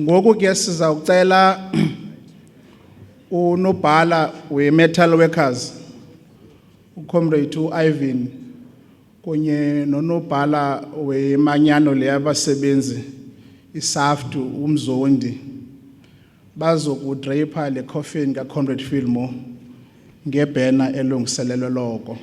Ngoku ke sizawucela unobhala we-metal workers, uComrade Irvin, kunye nonobhala wemanyano leyabasebenzi, isaftu umzondi, bazokudraper le coffin kaComrade Fieldmore ngebhena elungiselelwe loko.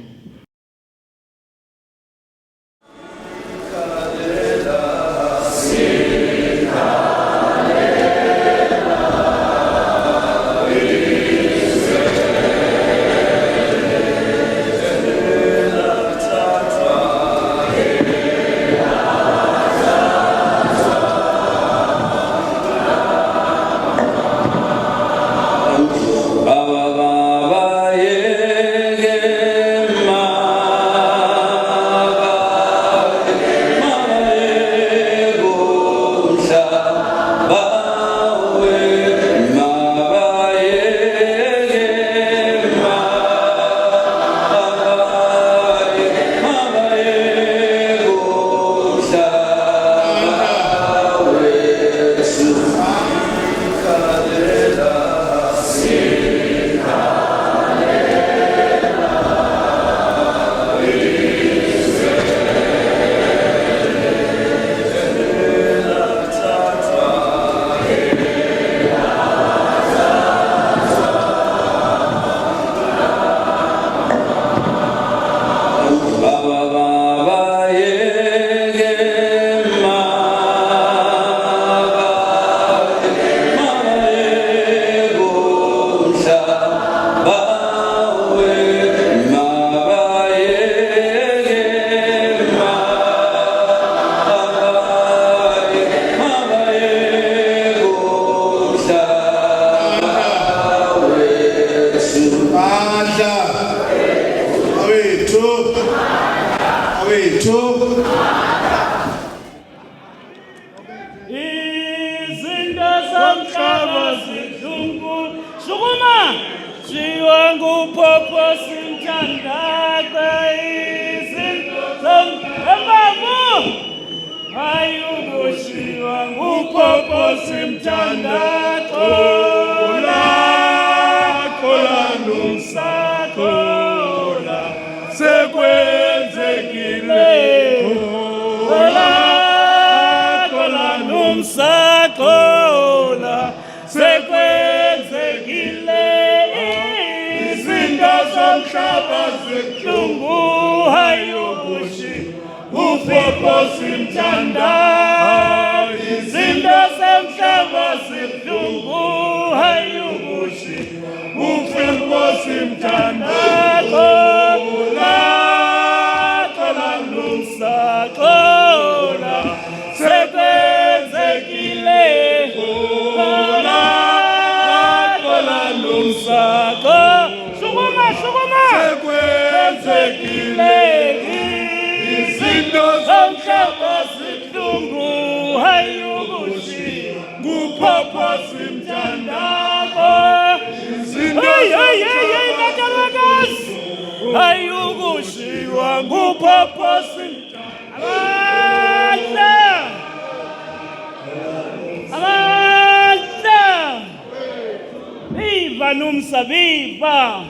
Viva Numsa, viva!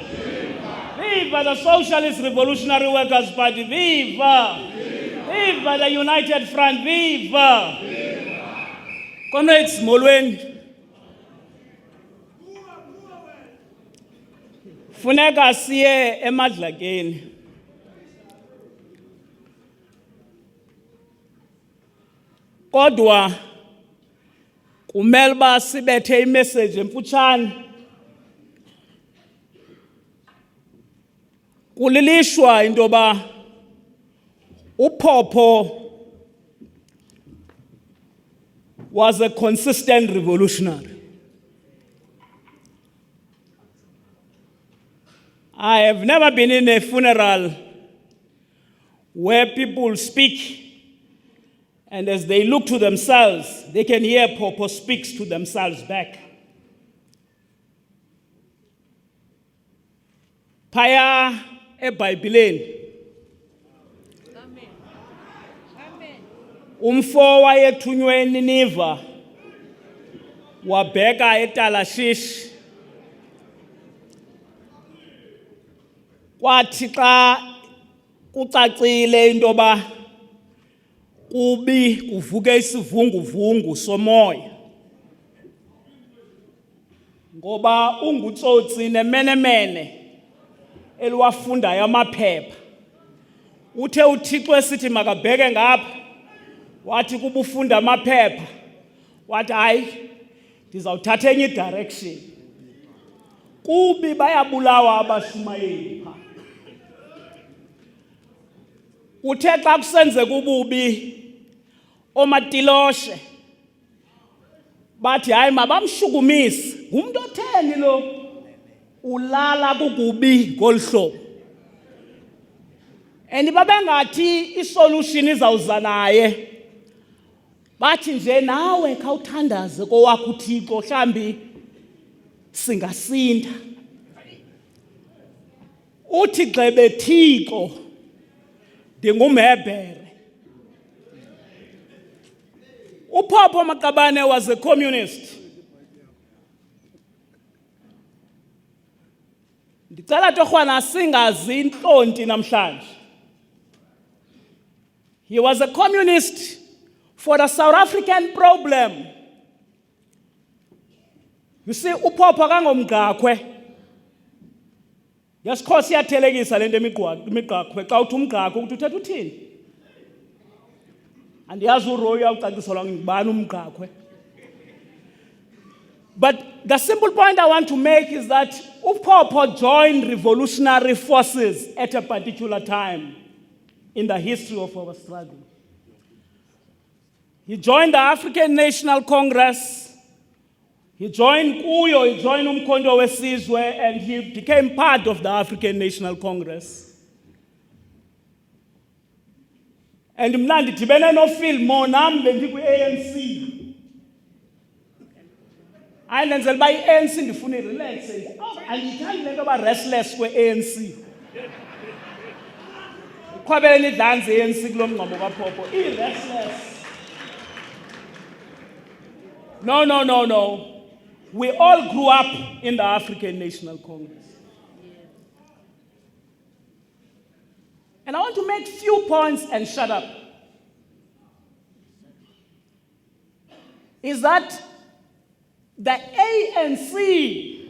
Viva the Socialist Revolutionary Workers' Party, viva! Viva the United Front, viva! Comrades, molweni. Funeka siye emadlakeni. Kodwa kumele uba sibethe imessage emfutshane. Kulilishwa into yoba uPhopho was a consistent revolutionary. I have never been in a funeral where people speak and as they look to themselves, they can hear Phopho speaks to themselves back. Phaya eBhayibhileni. Umfo wayethunywe eNiniva wabheka eTalashish. Kwathi xa kucacile into yoba kubi kuvuke isivunguvungu somoya. Ngoba ungutsotsi nemenemene eliwafundayo amaphepha. Uthe uThixo esithi makabheke ngapha, wathi kuba ufunda amaphepha, wathi hayi ndizawuthatha enye direction. Kubi bayabulawa abashumayeli pha. Uthe xa kusenzeka ububi omatiloshe bathi hayi mabamshukumise, ngumuntu otheni lo ulala kukubi ngolhlobo. And babengathi isolution izawuza naye. Bathi nje nawe khawuthandaze kowakho uThixo mhlambi singasinda. Uthi gxebe Thixo ndingumhebhere. uPhopho Maqabane was a communist. Ndicela torhwana singazi intlonti namhlanje. He was a communist for the South African problem. You see, uPhopho kangomgaqwe. Yasikhosi iyathelekisa lento imigaqwe. Xa uthi umgaqo ukuthi uthetha uthini? Andiyazi uRoy uyawucaciselwa ngubani umgaqwe. But the simple point I want to make is that uPhopho joined revolutionary forces at a particular time in the history of our struggle. He joined the African National Congress. He joined Kuyo, he joined Umkhonto Wesizwe, and he became part of the African National Congress. And mna ndidibene noFieldmore nam bendikwi-ANC. Ayindenzela uba i-ANC ndifuna irelaxe. Andiyithandi le nto yoba restless kwe-ANC. Ukhwabeleni idlanzi i-ANC kulo mngcwabo kaPhopho. I-restless. No. We all grew up in the African National Congress. And I want to make few points and shut up. Is that the ANC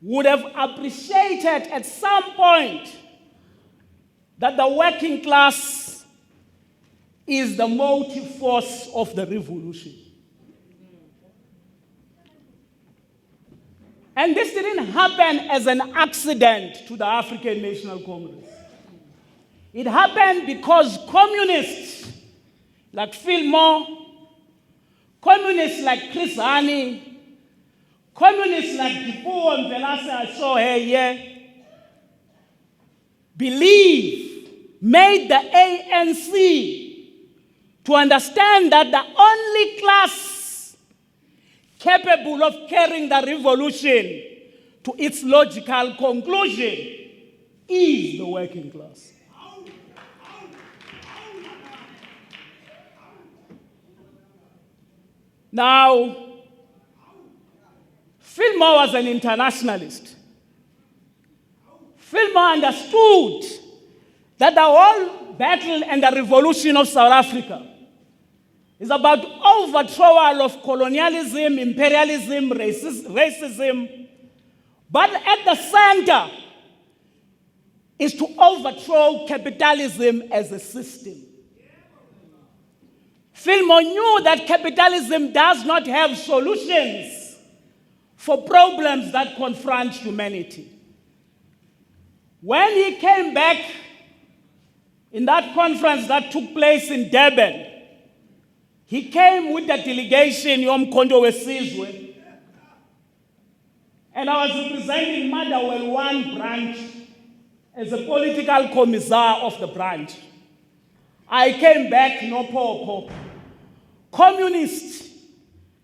would have appreciated at some point that the working class is the motive force of the revolution. And this didn't happen as an accident to the African National Congress. It happened because communists like Fieldmore, communists like Chris Hani, communists like Dipuo and Velase I saw here, made the ANC to understand that the only class capable of carrying the revolution to its logical conclusion is the working class. Now, Fieldmore was an internationalist. Fieldmore understood that the whole battle and the revolution of South Africa is about overthrow of colonialism, imperialism, racism, but at the center is to overthrow capitalism as a system. Fieldmore knew that capitalism does not have solutions for problems that confront humanity. When he came back in that conference that took place in Durban, he came with the delegation Umkhonto Wesizwe, and I was representing Motherwell 1 branch as a political commissar of the branch. I came back, no Phopho. Communists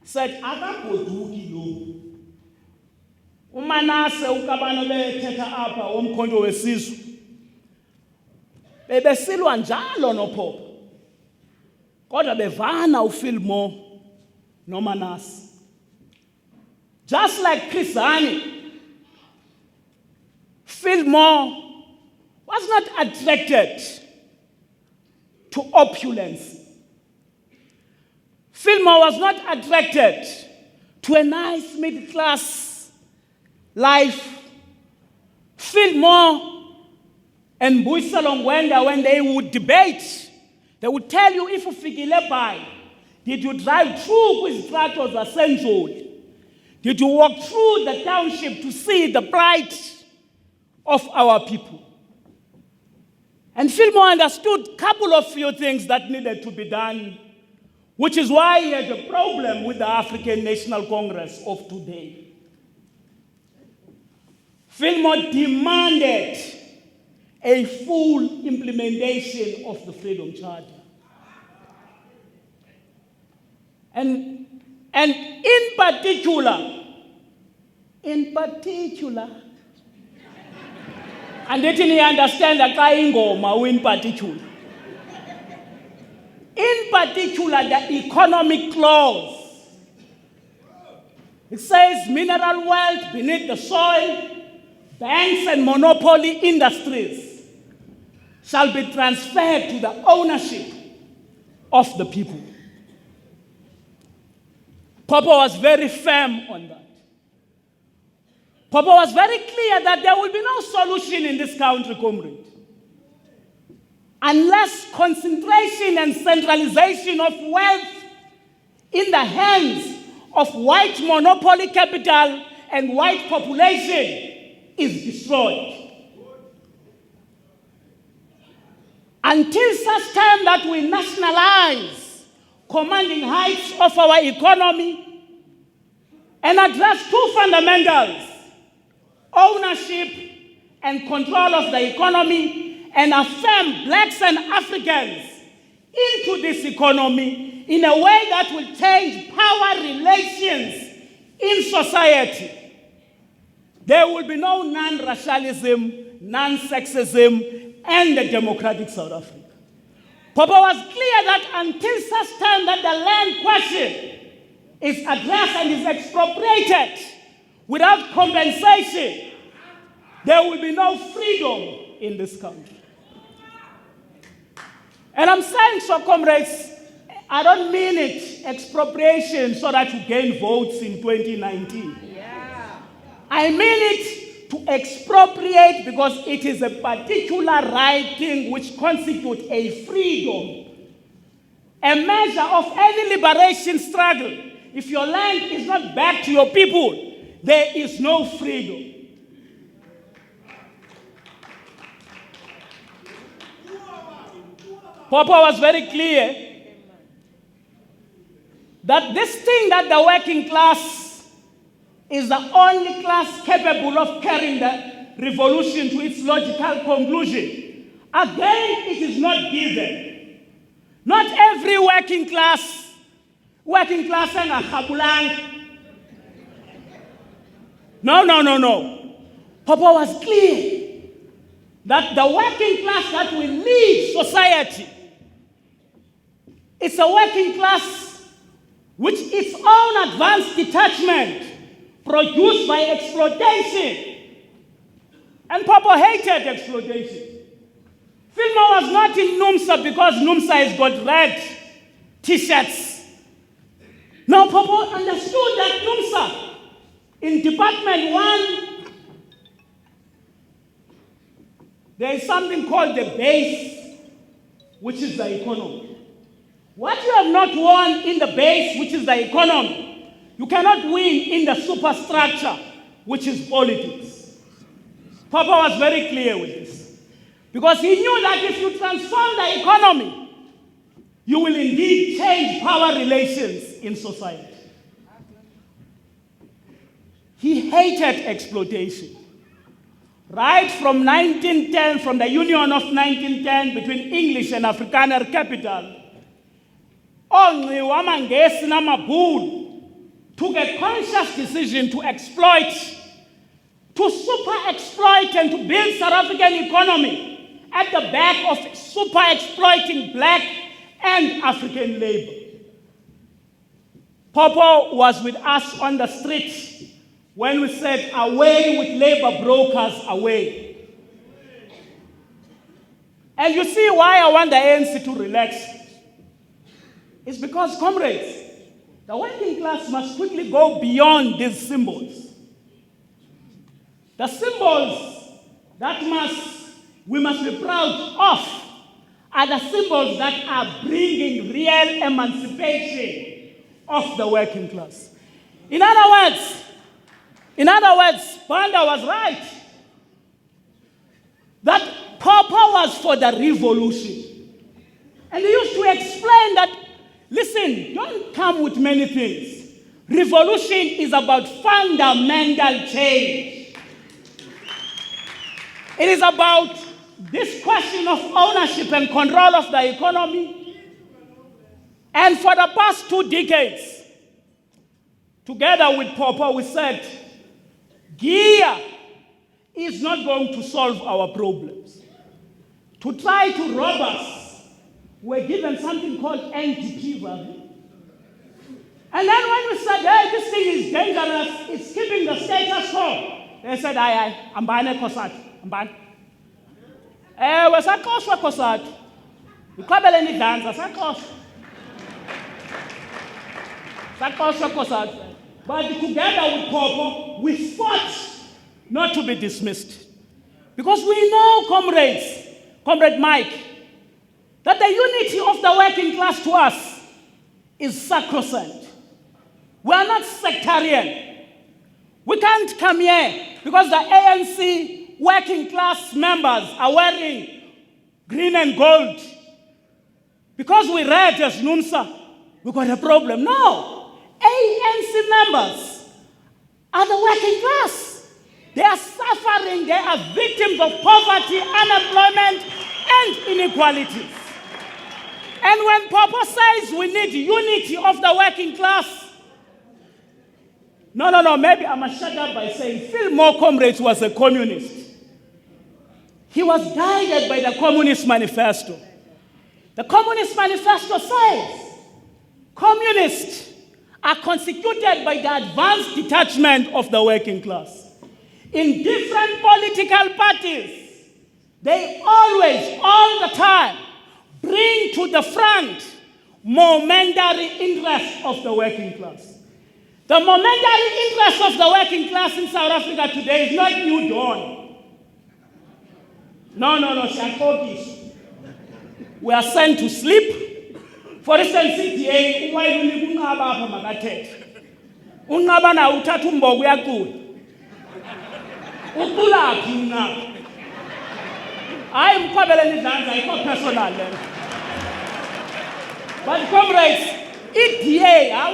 said, akagoduki lo. Umanase ukabano bethetha apha Umkhonto Wesizwe. Bebesilwa njalo no Phopho. Kodwa bevana uFieldmore noma nasi. Just like Chris Hani, Fieldmore was not attracted to opulence. Fieldmore was not attracted to a nice middle-class life. Fieldmore and Mbuyiselo Ngwenda, when they would debate, they would tell you, if ufikile by, did you drive through kwizitrato zaseNtsholi? Did you walk through the township to see the plight of our people? And Fieldmore understood a couple of few things that needed to be done, which is why he had a problem with the African National Congress of today. Fieldmore demanded a full implementation of the Freedom Charter. And in particular, and didn't he understand that ingoma in particular? In particular, the economic clause. It says mineral wealth beneath the soil, banks and monopoly industries shall be transferred to the ownership of the people. Papa was very firm on that. Papa was very clear that there will be no solution in this country, comrade, unless concentration and centralization of wealth in the hands of white monopoly capital and white population is destroyed. Until such time that we nationalize commanding heights of our economy and address two fundamentals: ownership and control of the economy, and affirm blacks and Africans into this economy in a way that will change power relations in society, there will be no non-racialism, non-sexism, and a democratic South Africa. Papa was clear that until such time that the land question is addressed and is expropriated without compensation, there will be no freedom in this country. And I'm saying so, comrades, I don't mean it expropriation so that you gain votes in 2019. Yeah. I mean it to expropriate because it is a particular right thing which constitutes a freedom, a measure of any liberation struggle. If your land is not back to your people, there is no freedom. Papa was very clear that this thing that the working class is the only class capable of carrying the revolution to its logical conclusion. Again, it is not given. Not every working class and a khabulang. No. Papa was clear that the working class that will lead society is a working class which its own advanced detachment produced by exploitation. And Papa hated exploitation. Fieldmore was not in Numsa because Numsa has got red t-shirts. Now Papa understood that Numsa, in Department 1, there is something called the base, which is the economy. What you have not won in the base, which is the economy, you cannot win in the superstructure, which is politics. Papa was very clear with this. Because he knew that if you transform the economy, you will indeed change power relations in society. He hated exploitation. Right from 1910, from the Union of 1910 between English and Afrikaner capital, only Wamangesi Namabulu took a conscious decision to exploit, to super exploit and to build South African economy at the back of super exploiting black and African labor. Popo was with us on the street when we said, away with labor brokers, away. And you see why I want the ANC to relax. It's because, comrades, the working class must quickly go beyond these symbols. The symbols that we must be proud of are the symbols that are bringing real emancipation of the working class. In other words, Banda was right. That Papa was for the revolution. And he used to explain that, listen, don't come with many things. Revolution is about fundamental change. It is about this question of ownership and control of the economy. And for the past 2 decades, together with Papa, we said, GIA is not going to solve our problems. To try to rob us, we're given something called NDP value. And then when we said, hey, this thing is dangerous, it's keeping the status quo, they said, aye, ambane kosat, ambane. Wesakoshwa kosat. Ukwabele ni danza, sakoshwa. Sakoshwa kosat. But together with Popo, we fought not to be dismissed. Because we know, Comrade Mike, that the unity of the working class to us is sacrosanct. We are not sectarian. We can't come here because the ANC working class members are wearing green and gold. Because we read as Numsa, we got a problem. No. ANC members are the working class. They are suffering. They are victims of poverty, unemployment, and inequalities. And when Papa says we need unity of the working class, no, maybe I must shut up by saying Fieldmore Comrades was a communist. He was guided by the Communist Manifesto. The Communist Manifesto says communists are constituted by the advanced detachment of the working class. In different political parties, they always, all the time, bring to the front momentary interest of the working class. The momentary interest of the working class in South Africa today is not New Dawn. No, Shakokish. We are sent to sleep. For instance, CTA, why do you have a magatet? Unabana utatumbo we are good. Ukula kina. I am Kabelani dance, I got personal. But comrades, ETA,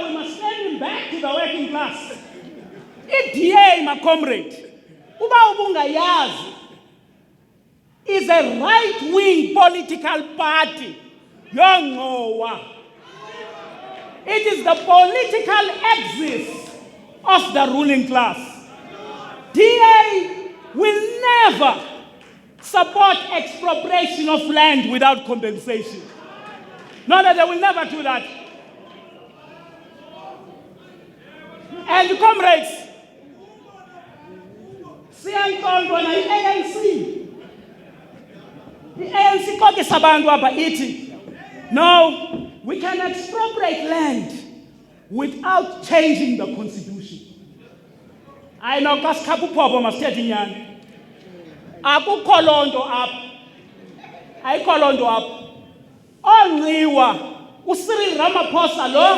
we must send him back to the working class. ETA, my comrade, Uba Ubunga Yaz is a right-wing political party. It is the political axis of the ruling class. DA will never support expropriation of land without compensation. No, they will never do that. And comrades, the ANC koke sabantu apa ithi, no, we can expropriate land without changing the constitution. I know because Kapu Popo must get in yan. Aku kolondo up. I kolondo up. Onliwa, Cyril Ramaphosa lo,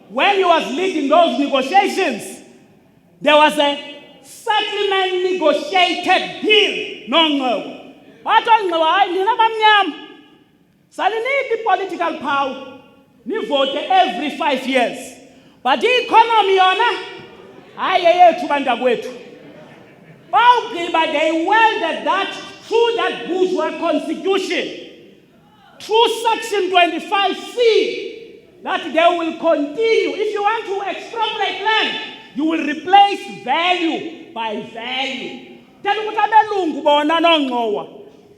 when he was leading those negotiations, there was a settlement negotiated bill. No. But Saliniki political power, ni vote every 5 years. But the economy, but they welded that through that bourgeois constitution, through Section 25C, that they will continue. If you want to expropriate land, you will replace value by value.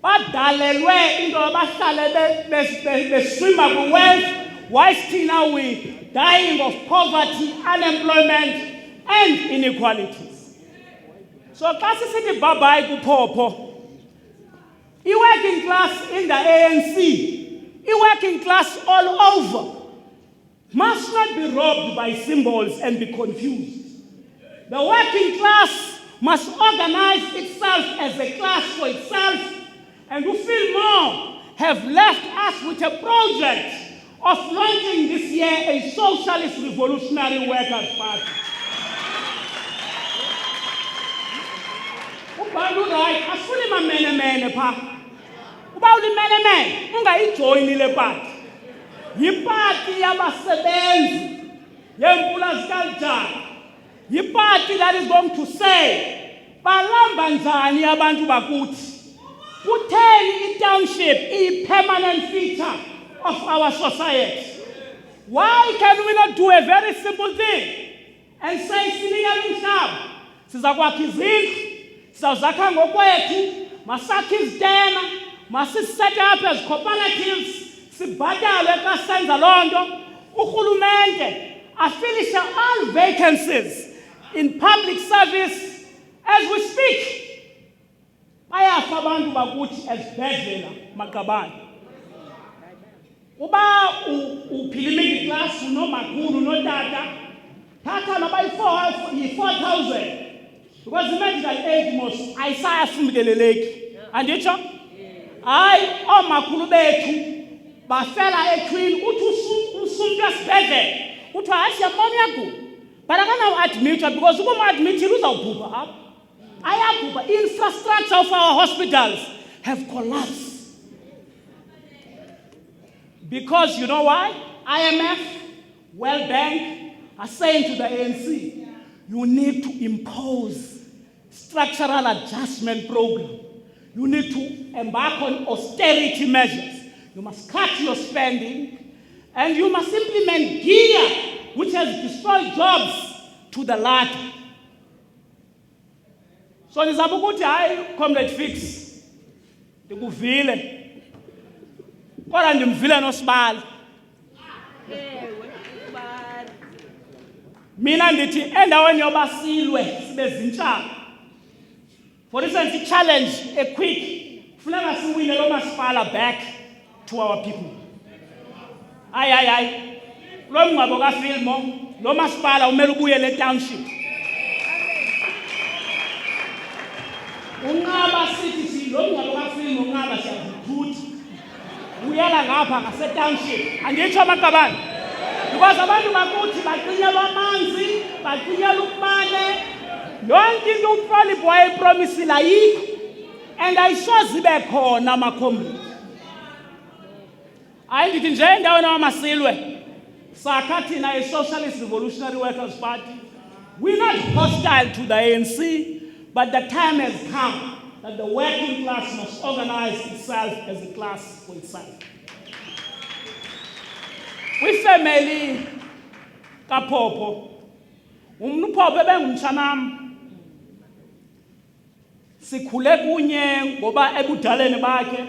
Badalelwe into bahlale beswima ku wealth whilst now we dying of poverty, unemployment, and inequalities. So xa sisithi bye-bye kuphopho, i-working class in the ANC, i-working class all over, must not be robbed by symbols and be confused. The working class must organize itself as a class for itself, and who feel more have left us with a project of launching this year a socialist revolutionary workers' party. Ubantu right, asifuni mamene pha. Uba ulimene ungayijoyini le party. Yipati yabasebenzi yempula zikaljani. Yipati that is going to say balamba njani abantu bakuthi. Kutheni i-township i-permanent feature of our society. Why can we not do a very simple thing and say sinikele umhlaba sizakwakha izindlu sizawuzakha ngokwethu masakhe izitena masisete up as cooperatives sibhatalwe xa senza loo nto urhulumente afinishe all vacancies in public service as we speak. Bayafa abantu bakuthi ezibhedlela Maqabane. Uba uphila imiddle class unomakhulu unotata thatha noba yi-4,000 because the medical aid mos ayisayafikeleleki anditsho hayi oomakhulu bethu bafela eQueen uthi usumntu esibhedlele uthi hayi siyambona uyagula but akanawuadmithwa because ukumadmithile uzawubhubha apha. Ayabhubha. Infrastructure of our hospitals have collapsed. Because you know why? IMF, World Bank are saying to the ANC, you need to impose structural adjustment program. You need to embark on austerity measures. You must cut your spending and you must implement gear which has destroyed jobs to the latter. So nizama ukuthi hayi Comrade Fix ndikuvile kodwa ndimvile noSibala. Mina ndithi endaweni yobasilwe sibe zintshaba. For instance, i-challenge a quick funeka siwine lo masipala back to our people. Hayi lo mngcwabo kaFieldmore lo masipala umele ubuye le township. Ungaba sithi lo mngcwabo kaFieldmore ungaba siyazithuthi uyala ngapha ngase township anditsho Maqabane because abantu bakuthi baqinyelwa amanzi baqinyelwa ukubane yonke into uMfoli boy epromisile ayikho and ayisozibe khona amakhombi. Hayi ndithi nje endaweni wamasilwe sakha thina i-Socialist Revolutionary Workers Party, we're not hostile to the ANC, but the time has come that the working class must organize itself as a class for itself. Kwifamily kaPhopho, uMphopho ebengumtshanam, sikhule kunye ngoba ebudaleni bakhe,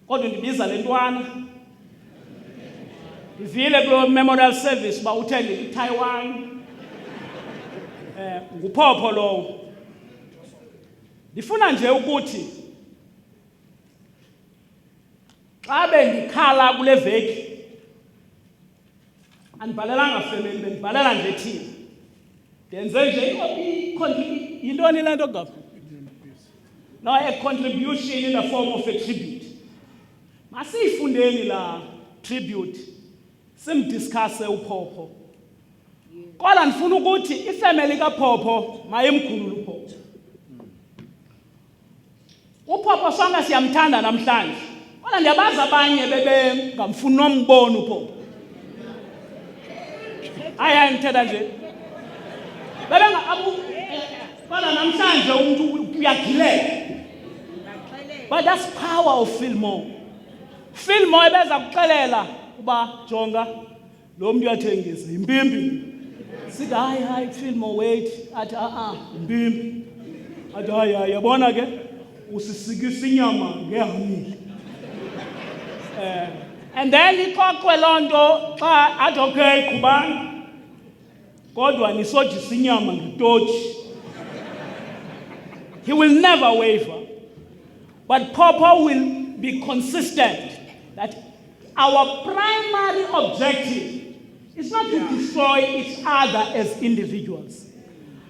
kodwa ndibiza le ntwana. Ndivile kulo memorial service uba uthenge iTaiwan. NguPhopho lowo. Ndifuna nje ukuthi xa bendikhala kule veki andibhalelanga family bendibhalela nje thina. Ndenze nje yintoni le nto gaba? No, a contribution in the form of a tribute. Masiyifundeni la tribute simdiscusse uPhopho. Kodwa ndifuna ukuthi ifamily kaPhopho mayemkhulule uPhopho. uPhopho sonke siyamthanda namhlanje. Kodwa ndiyabazi abanye bebengamfuni nombona uPhopho. Hayi ngithetha nje. Kodwa namhlanje umuntu uyagilela. But that's power of Fieldmore. Fieldmore ebeza kuxelela uba jonga lo muntu uyathengisa impimbi. Sithi hayi Fieldmore wait athi impimbi. Athi hayi yabona ke usisikisa inyama ngehamile. And then ixoxwe loo nto xa athi okay qhubani kodwa nisojisa inyama ngetotshi. He will never waver. But Popo will be consistent that our primary objective is not to destroy each other as individuals.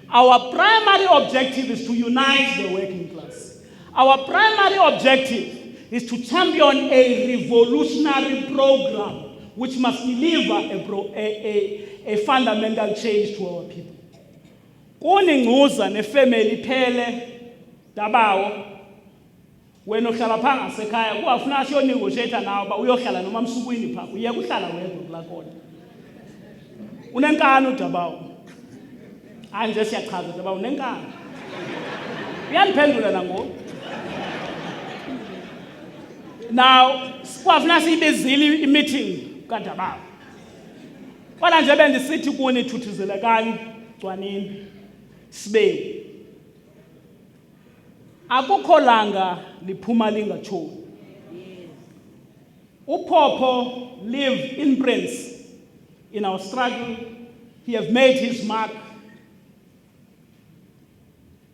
Our primary objective is to unite the working class. Our primary objective is to champion a revolutionary program which must deliver a fundamental change to our people. Kuningcuza nefamily phele dabawo wena ohlala pha ngasekhaya kuwafuna siyo negotiate nawe ba uyohlala noma msukwini pha uye kuhlala wedwa kulakona. Unenkani udabawo. Anje siyachaza dabawo unenkani. Uyandiphendula nangoku. Now, kwafuna siyibizile i-meeting kaDabawo. Kodwa nje bendisithi kuni thuthuzelekani cwanini sibewu. Akukho langa liphuma lingatshoni. UPopo lived imprints in our struggle. He has made his mark.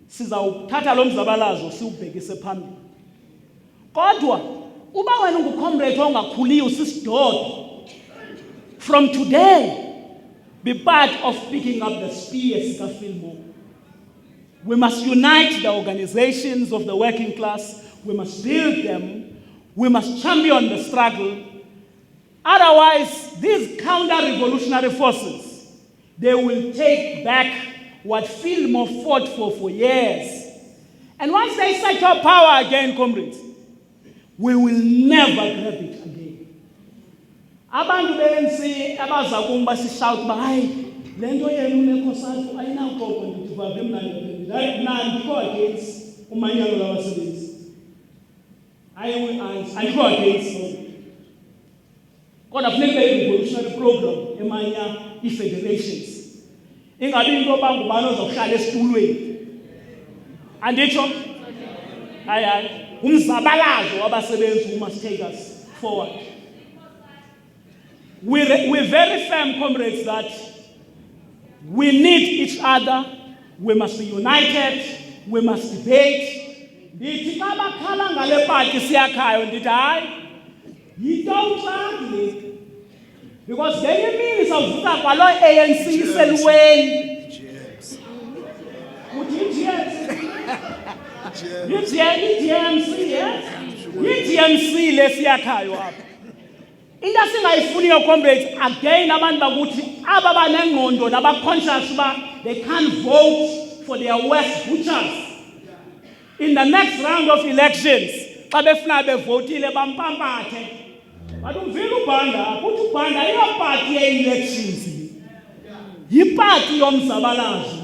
Sizawuthatha lo mzabalazo siubhekise phambili. Kodwa uba wena ungumcomrade ongakhuliyo usisidoda, from today be part of picking up the spear sika Fieldmore. We must unite the organizations of the working class. We must build them. We must champion the struggle. Otherwise, these counter-revolutionary forces, they will take back what Fieldmore fought for years. And once they secure power again, comrades, we will never grab it again. Abantu bensi abazakumba sishout ba hayi lento yenu nekhosathu ayinaqoqo ndivave mnandi nandi go against umanyano labasebenzi. Ayikho against kodwa kufuneka i-revolutionary program emanya i-federations. Ingabi into bangubani ozokuhlala esitulweni. Anditsho? Hayi. Umzabalazo wabasebenzi who must take us forward. We're very firm, comrades, that we need each other. We must be united. We must debate. Ndithi xa bakhala ngale party siyakhayo ndithi hayi yintoni because ngenye imini sawuvuka kwalo ANC iselweni. Uthi i-DMC, yes? I-DMC lesiyakhayo apha. Into singayifuniyo, comrades, again abantu bakuthi aba banengqondo naba-conscious uba they can't vote for their West butchers. In the next round of elections, xa befuna bevotile bampampathe. But umvile uBhanda, kuthi uBhanda ayiyopati ye-elections. Yipati yomzabalazo.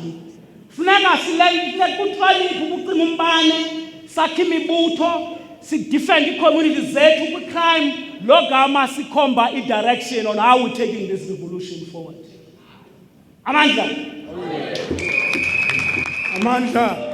Funeka silele kuhlonipha ukucima umbane, sakhe imibutho, si-defend i-communities zethu kwi-crime, lo gama sikhomba i-direction on how we're taking this revolution forward. Amandla. Amandla.